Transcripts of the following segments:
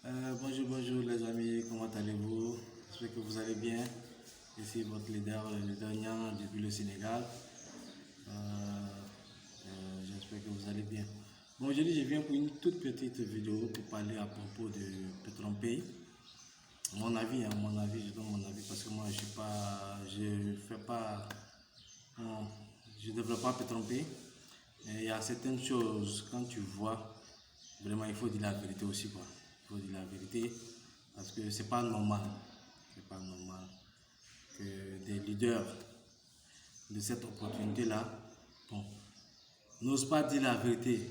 Bonjour les amis, comment allez-vous? J'espère que vous allez bien. Ici votre leader Niang depuis le Sénégal. J'espère que vous allez bien. Bon, aujourd'hui je viens pour une toute petite vidéo pour parler à propos de PetronPay. Mon avis, je donne mon avis parce que moi je fais pas, non, je ne développe pas PetronPay. Mais il y a certaines choses, quand tu vois, vraiment il faut dire la vérité aussi quoi. Il faut dire la vérité parce que c'est pas normal. C'est pas normal que des leaders de cette opportunité-là, bon, n'osent pas dire la vérité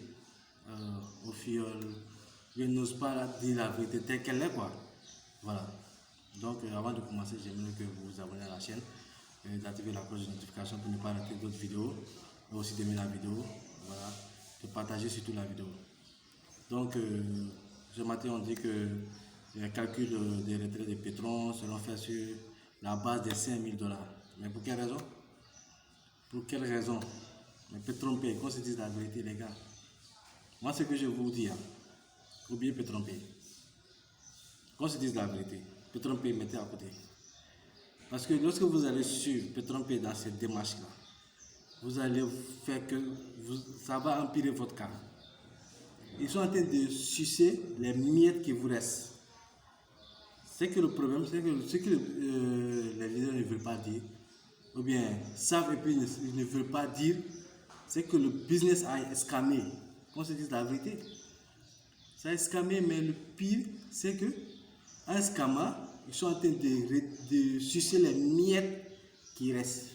au fiole, ils n'osent pas dire la vérité telle qu'elle est quoi. Voilà. Donc avant de commencer, j'aimerais que vous vous abonnez à la chaîne et d'activer la cloche de notification pour ne pas rater d'autres vidéos, et aussi d'aimer la vidéo, voilà, de partager surtout la vidéo. Donc ce matin on dit que les calculs des retraits des pétrons seront faits sur la base des 5 000 $. Mais pour quelle raison? Pour quelle raison? Mais PetronPay, qu'on se dise la vérité les gars. Moi ce que je vous dis, hein, oubliez PetronPay. Qu'on se dise la vérité. PetronPay, mettez à côté. Parce que lorsque vous allez suivre PetronPay dans cette démarche-là, vous allez faire que ça va empirer votre cas. Ils sont en train de sucer les miettes qui vous restent. C'est que le problème, c'est que ce que les leaders ne veulent pas dire, ou bien savent et puis ils ne veulent pas dire, c'est que le business a escamé. Qu'on se dise la vérité. Ça a escamé, mais le pire, c'est que en escamant, ils sont en train de sucer les miettes qui restent.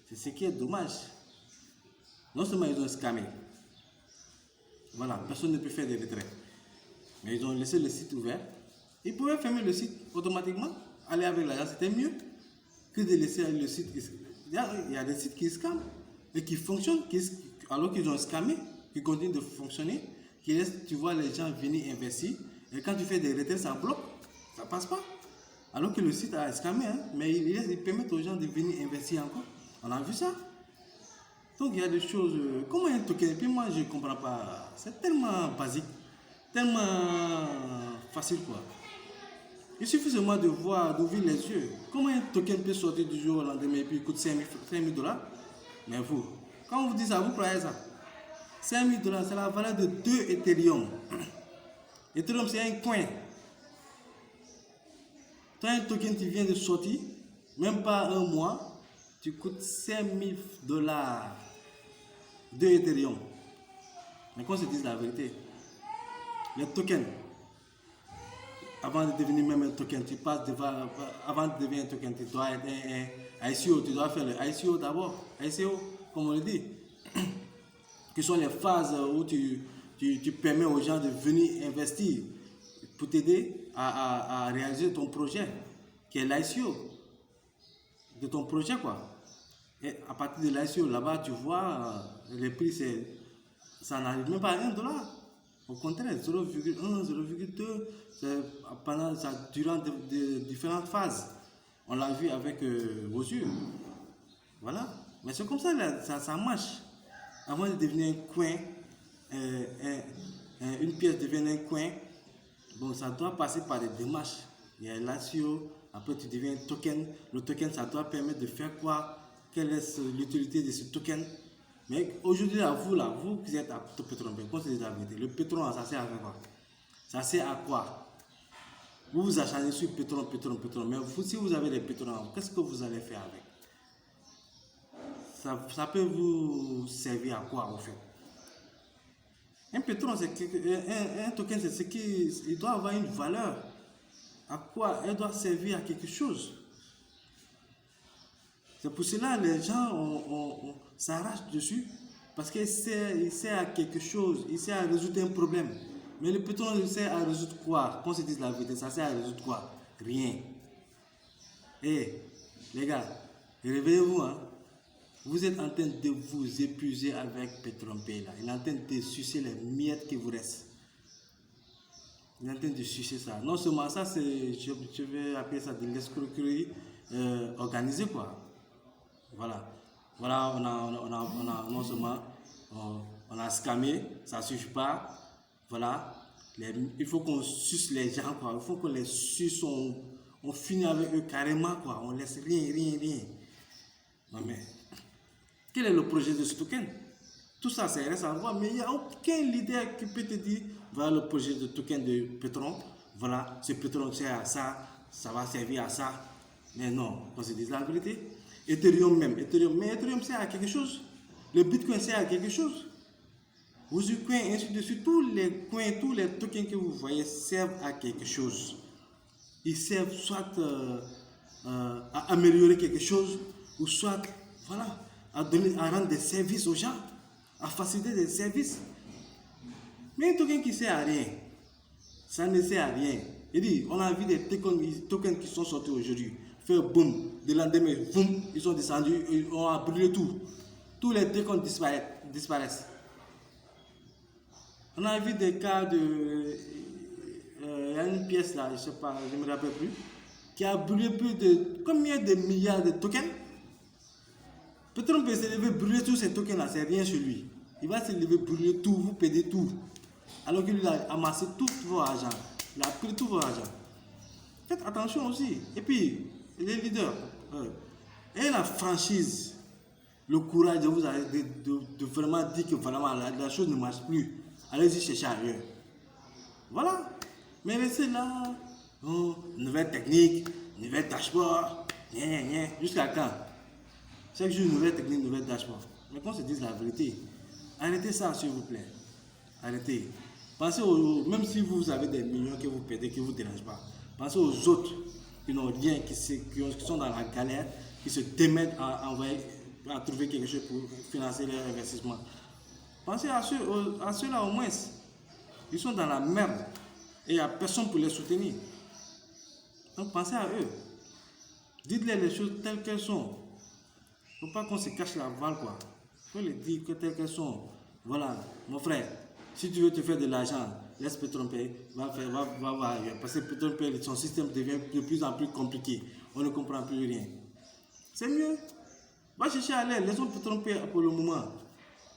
C'est ce qui est dommage. Non seulement ils ont escamé, voilà, personne ne peut faire des retraits, mais ils ont laissé le site ouvert. Ils pouvaient fermer le site automatiquement, aller avec l'argent, c'était mieux que de laisser le site. Il y a des sites qui scamment et qui fonctionnent, alors qu'ils ont scamé, qui continuent de fonctionner, qui laissent, tu vois, les gens venir investir. Et quand tu fais des retraits, ça bloque, ça passe pas. Alors que le site a scamé, hein, mais ils permettent aux gens de venir investir encore. On a vu ça. Donc il y a des choses. Comment un token? Et puis moi je ne comprends pas. C'est tellement basique, tellement facile quoi. Il suffit seulement de voir, d'ouvrir les yeux. Comment un token peut sortir du jour au lendemain et puis il coûte 5 000 $? Mais vous, quand on vous dit ça, vous croyez ça? 5 000 $, c'est la valeur de 2 Ethereum. Ethereum, c'est un coin. Tu as un token qui vient de sortir, même pas un mois, tu coûtes 5 000 $. 2 Ethereum. Mais qu'on se dise la vérité, les tokens, avant de devenir même un token, tu passes devant, avant de devenir un token, tu dois être un ICO, tu dois faire le ICO d'abord, ICO, comme on le dit, qui sont les phases où tu permets aux gens de venir investir pour t'aider à réaliser ton projet, qui est l'ICO, de ton projet quoi. Et à partir de l'ICO, là-bas, tu vois, les prix, ça n'arrive même pas à 1 $. Au contraire, 0,1, 0,2, durant de différentes phases. On l'a vu avec vos yeux. Voilà. Mais c'est comme ça, ça marche. Avant de devenir un coin, une pièce devient un coin, bon, ça doit passer par des démarches. Il y a l'ICO, après tu deviens un token. Le token, ça doit permettre de faire quoi? Quelle est l'utilité de ce token? Mais aujourd'hui, vous qui êtes à PetronPay, la vérité, le pétrole, ça sert à quoi? Ça sert à quoi? Vous vous acharnez sur pétrole, mais vous, si vous avez des pétroles, qu'est-ce que vous allez faire avec? Ça peut vous servir à quoi en fait? Un pétrole, un token, c'est ce qui doit avoir une valeur. À quoi? Elle doit servir à quelque chose. C'est pour cela que les gens s'arrachent dessus parce qu'il sert à quelque chose, il sert à résoudre un problème. Mais le pétrole, il sert à résoudre quoi? Qu'on se dise la vérité, ça sert à résoudre quoi? Rien. Eh, les gars, réveillez-vous, hein. Vous êtes en train de vous épuiser avec PetronPay là. Il est en train de sucer les miettes qui vous restent. Il est en train de sucer ça. Non seulement ça, je vais appeler ça de l'escroquerie organisée quoi. Voilà, voilà, non seulement on a scamé, ça ne suffit pas, voilà, Il faut qu'on suce les gens, quoi. Il faut qu'on les suce, on finit avec eux carrément, quoi. On laisse rien. Non mais, quel est le projet de ce token? Tout ça, ça reste à voir, mais il n'y a aucun leader qui peut te dire, voilà le projet de token de Petron, voilà, ce Petron sert à ça, ça va servir à ça. Mais non, on se dit la vérité. Ethereum, mais Ethereum sert à quelque chose. Le Bitcoin sert à quelque chose. Coin, ainsi de suite, tous les coins, tous les tokens que vous voyez servent à quelque chose. Ils servent soit à améliorer quelque chose, ou soit, voilà, à rendre des services aux gens, à faciliter des services. Mais un token qui ne sert à rien, ça ne sert à rien. Il dit, on a vu des tokens qui sont sortis aujourd'hui, faire boum, de lendemain, boum, ils sont descendus, on a brûlé tout. Tous les tokens disparaissent. On a vu des cas de... Il y a une pièce là, je ne sais pas, je ne me rappelle plus, qui a brûlé plus de combien de milliards de tokens. Peut-être on peut se lever brûler tous ces tokens là, c'est rien sur lui. Il va se lever brûler tout, vous perdez tout. Alors qu'il a amassé tout vos argent. Il a pris tout vos argent. Faites attention aussi. Et puis, les leaders, ayez la franchise, le courage de vous de vraiment dire que vraiment la chose ne marche plus. Allez-y chercher ailleurs. Voilà. Mais restez là. Oh, nouvelle technique, nouvelle dashboard. Jusqu'à quand? Chaque jour, nouvelle technique, nouvelle dashboard. Mais qu'on se dise la vérité. Arrêtez ça, s'il vous plaît. Arrêtez. Pensez même si vous avez des millions que vous perdez, qui ne vous dérangent pas. Pensez aux autres qui n'ont rien, qui sont dans la galère, qui se démettent à trouver quelque chose pour financer leur investissement. Pensez à ceux-là au moins. Ils sont dans la merde et il n'y a personne pour les soutenir. Donc pensez à eux. Dites-les les choses telles qu'elles sont. Il ne faut pas qu'on se cache la voile, quoi. Il faut les dire que telles qu'elles sont. Voilà, mon frère, si tu veux te faire de l'argent, laisse Petron Pay, va ailleurs. Parce que Petron Pay, son système devient de plus en plus compliqué. On ne comprend plus rien. C'est mieux. Va chercher à l'aide, laissons Petron Pay pour le moment.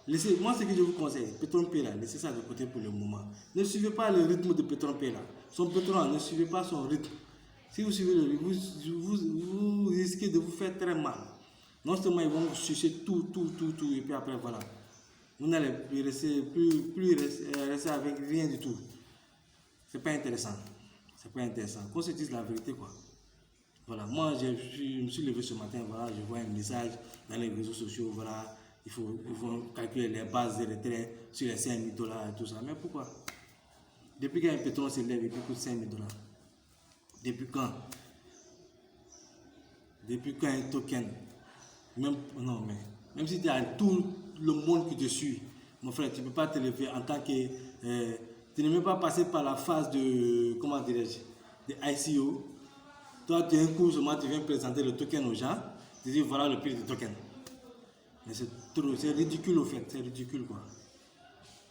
Moi, ce que je vous conseille, Petron Pay là, laissez ça de côté pour le moment. Ne suivez pas le rythme de Petron Pay là. Son Petron, ne suivez pas son rythme. Si vous suivez le rythme, vous risquez de vous faire très mal. Non seulement ils vont vous sucer tout, et puis après voilà. Vous n'allez plus rester avec rien du tout. C'est pas intéressant. C'est pas intéressant. Qu'on se dise la vérité, quoi. Voilà, moi je me suis levé ce matin, voilà, je vois un message dans les réseaux sociaux, voilà, il faut calculer les bases des retraits sur les 5 000 $ et tout ça. Mais pourquoi? Depuis quand un pétrole s'élève et puis coûte 5 000 $? Depuis quand? Depuis quand un token? Même si tu as tout le monde qui te suit, mon frère, tu ne peux pas te lever en tant que... tu n'es même pas passé par la phase de... Comment dirais-je? De ICO. Toi, tu as un coup, seulement tu viens présenter le token aux gens. Tu dis, voilà le prix du token. Mais c'est ridicule au fait. C'est ridicule, quoi.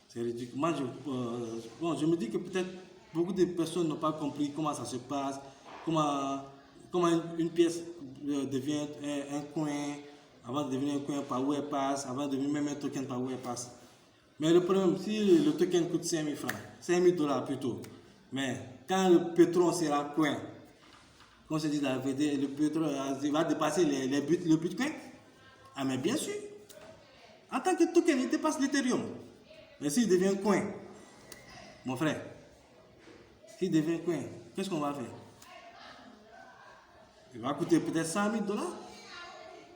C'est ridicule. Moi, je me dis que peut-être beaucoup de personnes n'ont pas compris comment ça se passe. Comment une pièce devient un coin... Avant de devenir un coin par où elle passe, avant de devenir même un token par où elle passe. Mais le problème, si le token coûte 5 000 francs, 5 000 $ plutôt, mais quand le pétrole sera coin, qu'on se dit la vérité, le pétrole va dépasser le Bitcoin. Ah mais bien sûr, en tant que token, il dépasse l'Ethereum. Mais s'il devient coin, mon frère, s'il devient coin, qu'est-ce qu'on va faire? Il va coûter peut-être 100 000 $.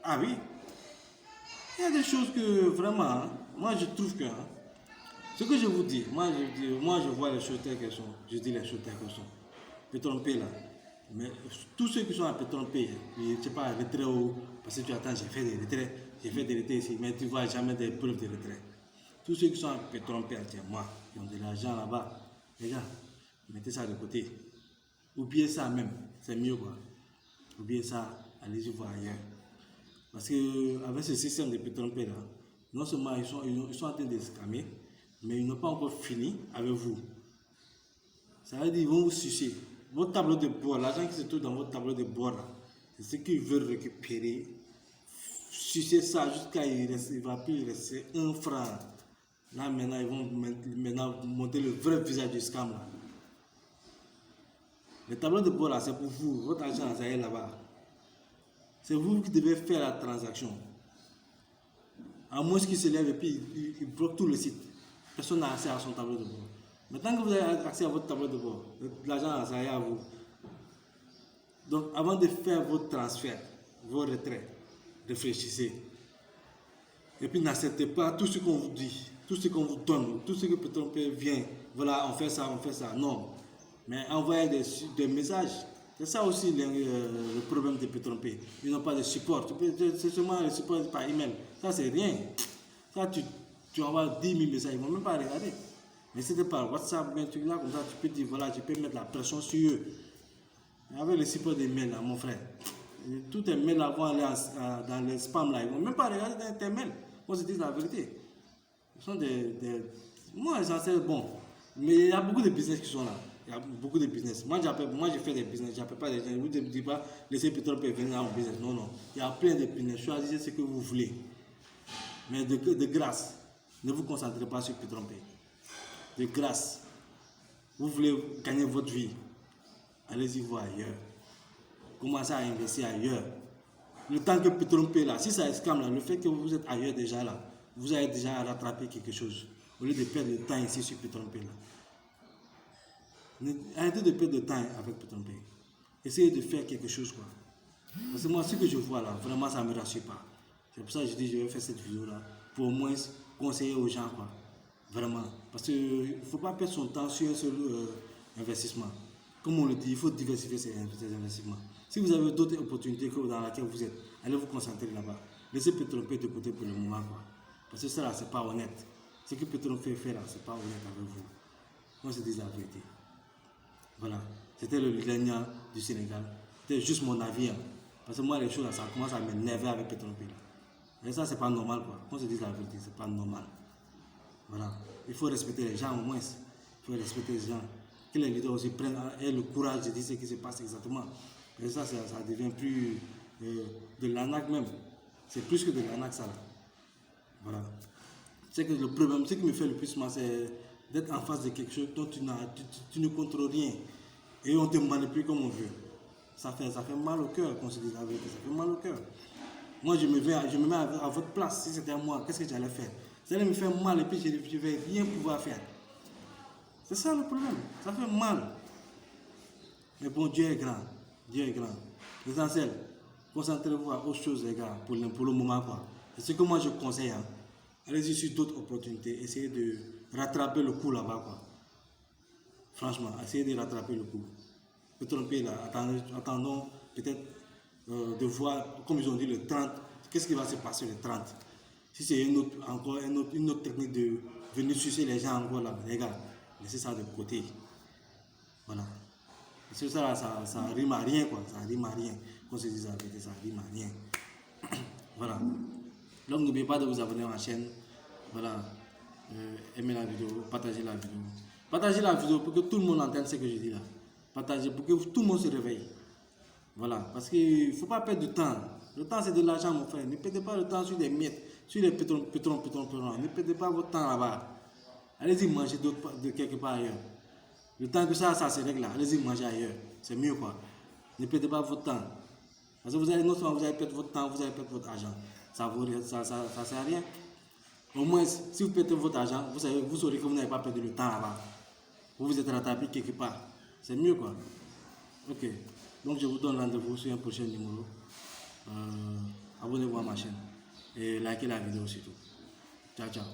Ah oui. Il y a des choses que vraiment, moi je trouve que, ce que je vous dis, moi je vois les choses telles qu'elles sont, je dis les choses telles qu'elles sont. Petron Pay là, mais tous ceux qui sont à Petron Pay, je ne sais pas, retrait haut, parce que tu attends, j'ai fait des retraits ici, mais tu ne vois jamais des preuves de retrait. Tous ceux qui sont à Petron Pay, moi, qui ont de l'argent là-bas, les gars, mettez ça de côté. Oubliez ça même, c'est mieux quoi. Oubliez ça, allez-y voir ailleurs. Parce qu'avec ce système de Petron Pay là, non seulement ils sont en train de scammer, mais ils n'ont pas encore fini avec vous. Ça veut dire qu'ils vont vous sucer. Votre tableau de bord, l'argent qui se trouve dans votre tableau de bord, c'est ce qu'ils veulent récupérer. Sucer ça jusqu'à il ne va plus rester un franc. Là, maintenant, ils vont maintenant monter le vrai visage du scam. Là. Le tableau de bord, là, c'est pour vous. Votre argent, ça y est là-bas. C'est vous qui devez faire la transaction. À moins qu'il se lève et puis il bloque tout le site. Personne n'a accès à son tableau de bord. Maintenant que vous avez accès à votre tableau de bord, l'argent, ça y est à vous. Donc, avant de faire votre transfert, vos retraits, réfléchissez. Et puis, n'acceptez pas tout ce qu'on vous dit, tout ce qu'on vous donne, tout ce que peut-être vient. Voilà, on fait ça, on fait ça. Non. Mais envoyez des messages. C'est ça aussi le problème de Petronpay. Ils n'ont pas de support. C'est seulement le support par email. Ça, c'est rien. Ça, tu envoies 10 000 messages, ils ne vont même pas regarder. Mais c'était par WhatsApp, bien tu là, comme ça, tu peux dire, voilà, tu peux mettre la pression sur eux. Avec le support des mails, là, mon frère. Tous tes mails là vont aller dans les spams là. Ils ne vont même pas regarder dans tes mails. Moi, je dis la vérité. Ce sont moi, j'en sais bon. Mais il y a beaucoup de business qui sont là. Il y a beaucoup de business. Moi, je fais des business. Je n'appelle pas des gens. Je ne vous dis pas, laissez Petronpay venir dans mon business. Non, non. Il y a plein de business. Choisissez ce que vous voulez. Mais de grâce, ne vous concentrez pas sur Petronpay. De grâce, vous voulez gagner votre vie. Allez-y voir ailleurs. Commencez à investir ailleurs. Le temps que Petronpay là, si ça escame là, le fait que vous êtes ailleurs déjà là, vous avez déjà rattrapé quelque chose. Au lieu de perdre le temps ici sur Petronpay là. Arrêtez de perdre de temps avec Petronpay. Essayez de faire quelque chose quoi. Parce que moi, ce que je vois là, vraiment ça ne me rassure pas. C'est pour ça que je dis je vais faire cette vidéo là. Pour au moins conseiller aux gens quoi. Vraiment. Parce qu'il ne faut pas perdre son temps sur un seul investissement. Comme on le dit, il faut diversifier ses investissements. Si vous avez d'autres opportunités dans lesquelles vous êtes, allez vous concentrer là-bas. Laissez Petronpay de côté pour le moment. Quoi. Parce que ça là, ce n'est pas honnête. Ce que Petronpay fait là, ce n'est pas honnête avec vous. Moi, je dis la vérité. Voilà. C'était le gagnant du Sénégal. C'était juste mon avis. Hein. Parce que moi, les choses là, ça commence à m'énerver avec Petronpay. Et ça, c'est pas normal. Quoi. Moi, je dis la vérité, c'est pas normal. Voilà. Il faut respecter les gens au moins. Il faut respecter les gens. Que les leaders aussi prennent le courage de dire ce qui se passe exactement. Et ça devient plus de l'arnaque même. C'est plus que de l'arnaque ça. Là. Voilà. C'est que le problème, ce qui me fait le plus mal, c'est d'être en face de quelque chose dont tu ne contrôles rien. Et on te manipule comme on veut. Ça fait mal au cœur, qu'on se dise la vérité. Ça fait mal au cœur. Moi, je me mets à votre place. Si c'était à moi, qu'est-ce que j'allais faire? Ça allait me faire mal et puis je ne vais rien pouvoir faire. C'est ça le problème. Ça fait mal. Mais bon, Dieu est grand. Dieu est grand. L'essentiel, concentrez-vous à autre chose, les gars, pour le moment. Quoi. C'est ce que moi je conseille. Hein. Allez-y sur d'autres opportunités. Essayez de rattraper le coup là-bas. Quoi. Franchement, essayez de rattraper le coup. Petronpay là, attendons peut-être de voir, comme ils ont dit, le 30. Qu'est-ce qui va se passer le 30? Si c'est une autre technique de venir sucer les gens encore là, les gars, laissez ça de côté. Voilà. Parce que ça rime à rien, quoi. Ça rime à rien. Qu'on se dise la vérité, ça rime à rien. Voilà. Donc n'oubliez pas de vous abonner à ma chaîne. Voilà. Aimez la vidéo, partagez la vidéo. Partagez la vidéo pour que tout le monde entende ce que je dis là. Partagez pour que tout le monde se réveille. Voilà. Parce qu'il ne faut pas perdre de temps. Le temps c'est de l'argent, mon frère. Ne perdez pas le temps sur des miettes, sur les pétrons. Ne perdez pas votre temps là-bas. Allez-y manger de quelque part ailleurs. Le temps que ça se règle là, allez-y manger ailleurs. C'est mieux quoi. Ne perdez pas votre temps. Parce que vous allez, non seulement vous allez perdre votre temps, vous allez perdre votre argent. Ça sert à rien. Au moins, si vous perdez votre argent, vous saurez que vous n'avez pas perdu le temps là-bas. Vous vous êtes rattrapé quelque part. C'est mieux quoi. Ok. Donc je vous donne rendez-vous sur un prochain numéro. Abonnez-vous à ma chaîne. Et likez la vidéo surtout. Ciao, ciao.